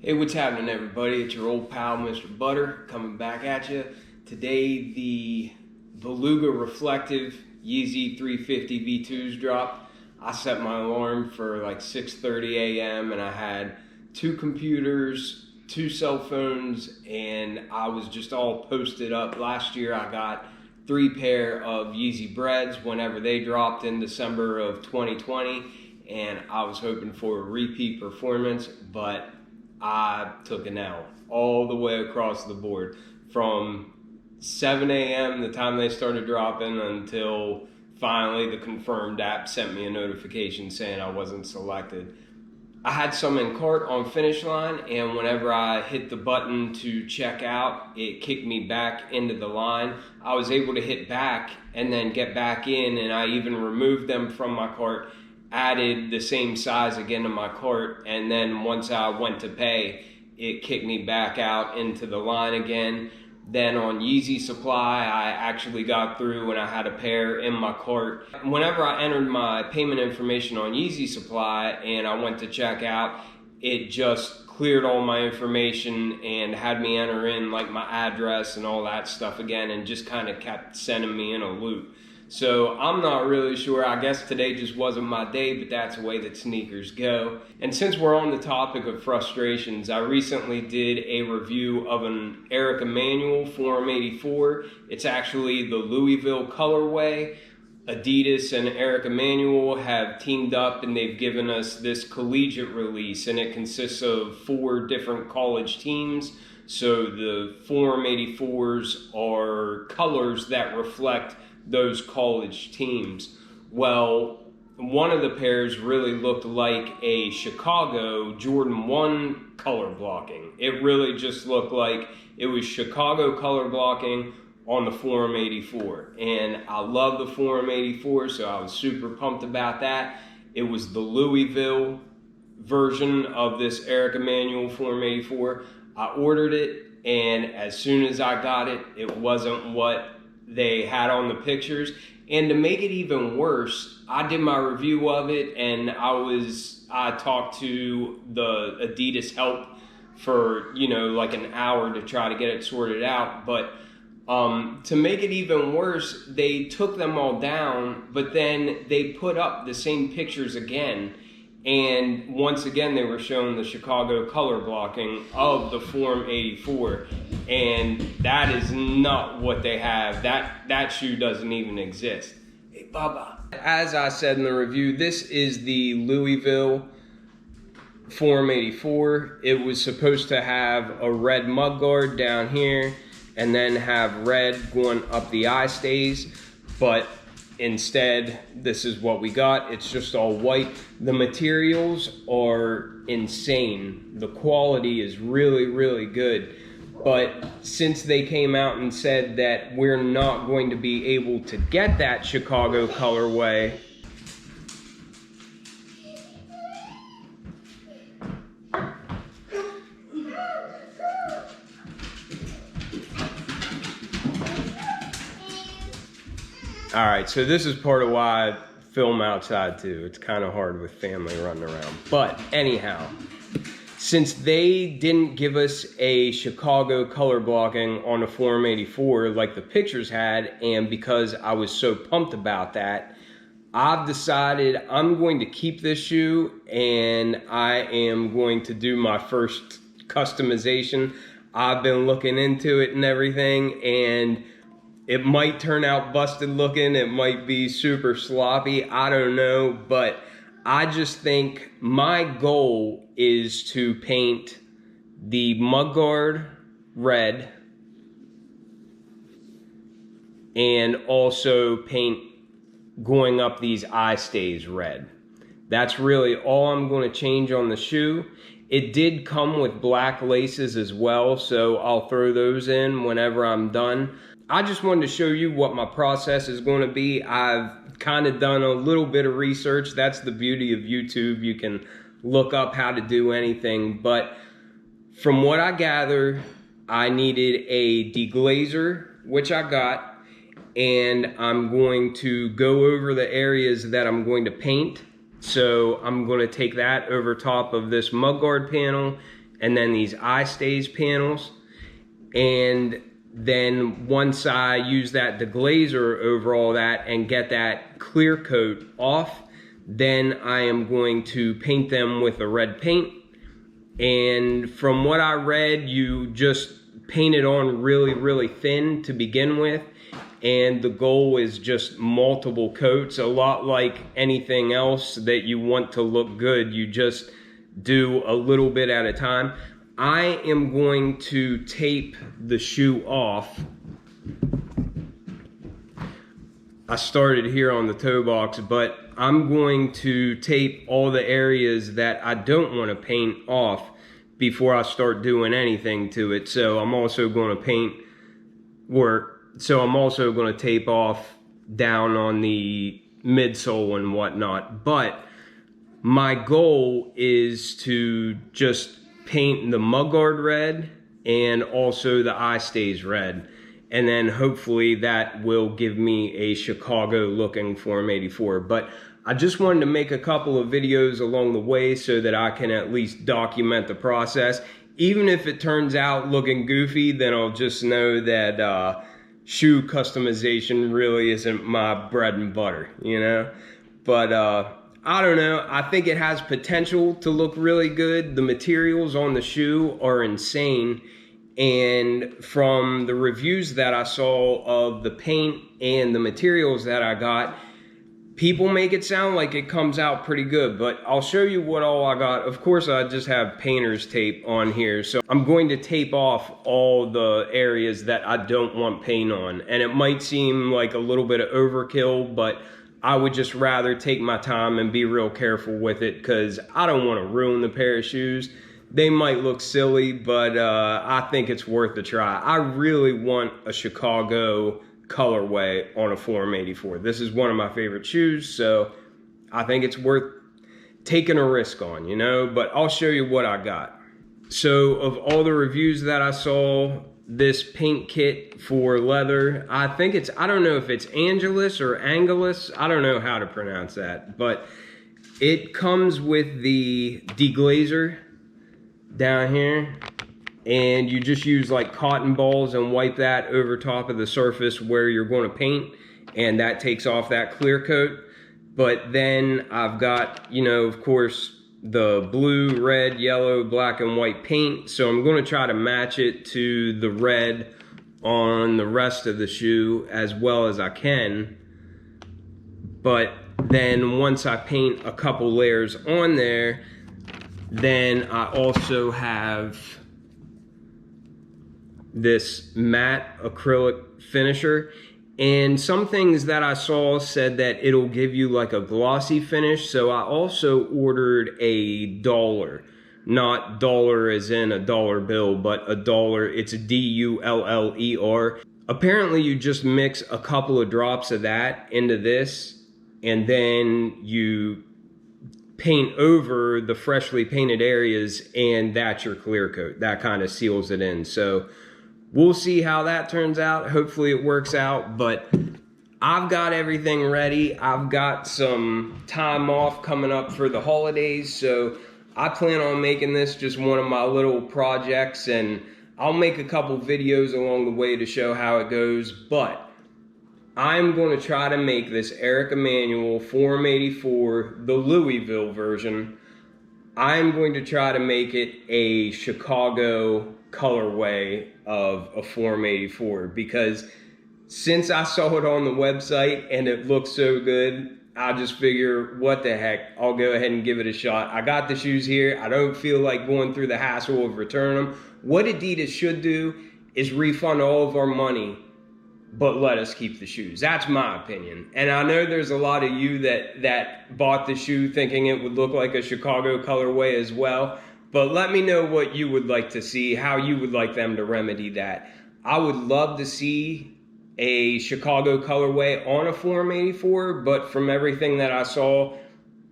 Hey, what's happening, everybody? It's your old pal, Mr. Butter, coming back at you. Today, the Beluga Reflective Yeezy 350 V2s dropped. I set my alarm for like 6:30 a.m. and I had 2 computers, 2 cell phones, and I was just all posted up. Last year, I got 3 pair of Yeezy Breads whenever they dropped in December of 2020, and I was hoping for a repeat performance, but I took an L all the way across the board from 7 a.m. the time they started dropping until finally the confirmed app sent me a notification saying I wasn't selected. I had some in cart on finish line, and whenever I hit the button to check out, it kicked me back into the line. I was able to hit back and then get back in, and I even removed them from my cart, added the same size again to my cart, and then once I went to pay, it kicked me back out into the line again. Then on Yeezy Supply, I actually got through and I had a pair in my cart. Whenever I entered my payment information on Yeezy Supply and I went to check out, it just cleared all my information and had me enter in like my address and all that stuff again, and just kind of kept sending me in a loop. So I'm not really sure. I guess today just wasn't my day, but that's the way that sneakers go. And since we're on the topic of frustrations, I recently did a review of an Eric Emanuel Forum 84. It's actually the Louisville colorway. Adidas and Eric Emanuel have teamed up and they've given us this collegiate release, and it consists of 4 different college teams. So the Forum 84s are colors that reflect those college teams. Well, one of the pairs really looked like a Chicago Jordan 1 color blocking. It really just looked like it was Chicago color blocking on the Forum 84. And I love the Forum 84, so I was super pumped about that. It was the Louisville version of this Eric Emanuel Forum 84. I ordered it, and as soon as I got it, it wasn't what they had on the pictures. And to make it even worse, I did my review of it, and I talked to the Adidas help for like an hour to try to get it sorted out. But to make it even worse, they took them all down, but then they put up the same pictures again. And once again, they were showing the Chicago color blocking of the Forum 84. And that is not what they have. That shoe doesn't even exist. Hey, Baba. As I said in the review, this is the Louisville Forum 84. It was supposed to have a red mudguard down here and then have red going up the eye stays. But instead, this is what we got. It's just all white. The materials are insane. The quality is really, really good. But since they came out and said that we're not going to be able to get that Chicago colorway, all right, so this is part of why I film outside too. It's kind of hard with family running around. But anyhow, since they didn't give us a Chicago color blocking on the Forum 84 like the pictures had, and because I was so pumped about that, I've decided I'm going to keep this shoe and I am going to do my first customization. I've been looking into it and everything, and it might turn out busted looking, it might be super sloppy, I don't know, but I just think my goal is to paint the mudguard red and also paint going up these eye stays red. That's really all I'm going to change on the shoe. It did come with black laces as well, so I'll throw those in whenever I'm done. I just wanted to show you what my process is going to be. I've kind of done a little bit of research. That's the beauty of YouTube. You can look up how to do anything. But from what I gather, I needed a deglazer, which I got. And I'm going to go over the areas that I'm going to paint. So I'm going to take that over top of this mudguard panel and then these eye stays panels. And then once I use that deglazer over all that and get that clear coat off, then I am going to paint them with a red paint. And from what I read, you just paint it on really, really thin to begin with. And the goal is just multiple coats, a lot like anything else that you want to look good. You just do a little bit at a time. I am going to tape the shoe off. I started here on the toe box, but I'm going to tape all the areas that I don't want to paint off before I start doing anything to it. So I'm also going to tape off down on the midsole and whatnot. But my goal is to just paint the mudguard red and also the eye stays red, and then hopefully that will give me a Chicago looking Form 84. But I just wanted to make a couple of videos along the way so that I can at least document the process. Even if it turns out looking goofy, then I'll just know that shoe customization really isn't my bread and butter, you know? But I don't know, I think it has potential to look really good. The materials on the shoe are insane. And from the reviews that I saw of the paint and the materials that I got, people make it sound like it comes out pretty good, but I'll show you what all I got. Of course, I just have painter's tape on here, so I'm going to tape off all the areas that I don't want paint on. And it might seem like a little bit of overkill, but I would just rather take my time and be real careful with it, because I don't want to ruin the pair of shoes. They might look silly, but I think it's worth a try. I really want a Chicago colorway on a Form 84. This is one of my favorite shoes, so I think it's worth taking a risk on, you know? But I'll show you what I got. So of all the reviews that I saw, this paint kit for leather, I don't know if it's Angelus or Angelus, I don't know how to pronounce that, but it comes with the deglazer down here, and you just use like cotton balls and wipe that over top of the surface where you're going to paint, and that takes off that clear coat. But then I've got, you know, of course, the blue, red, yellow, black, and white paint. So I'm going to try to match it to the red on the rest of the shoe as well as I can. But then once I paint a couple layers on there, then I also have this matte acrylic finisher. And some things that I saw said that it'll give you like a glossy finish. So I also ordered a dollar, not dollar as in a dollar bill, but a dollar. It's a D-U-L-L-E-R. Apparently you just mix a couple of drops of that into this, and then you paint over the freshly painted areas, and that's your clear coat. That kind of seals it in. So we'll see how that turns out. Hopefully it works out, but I've got everything ready. I've got some time off coming up for the holidays, so I plan on making this just one of my little projects, and I'll make a couple videos along the way to show how it goes. But I'm going to try to make this Eric Emanuel Form 84, the Louisville version. I'm going to try to make it a Chicago colorway of a Form 84, because since I saw it on the website and it looks so good, I just figure, what the heck, I'll go ahead and give it a shot. I got the shoes here. I don't feel like going through the hassle of returning them. What Adidas should do is refund all of our money, but let us keep the shoes. That's my opinion. And I know there's a lot of you that bought the shoe thinking it would look like a Chicago colorway as well. But let me know what you would like to see, how you would like them to remedy that. I would love to see a Chicago colorway on a Form 84, but from everything that I saw,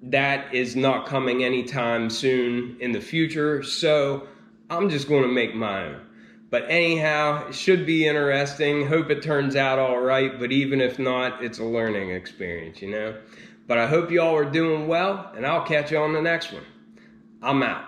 that is not coming anytime soon in the future. So I'm just going to make my own. But anyhow, it should be interesting. Hope it turns out all right. But even if not, it's a learning experience, you know. But I hope you all are doing well, and I'll catch you on the next one. I'm out.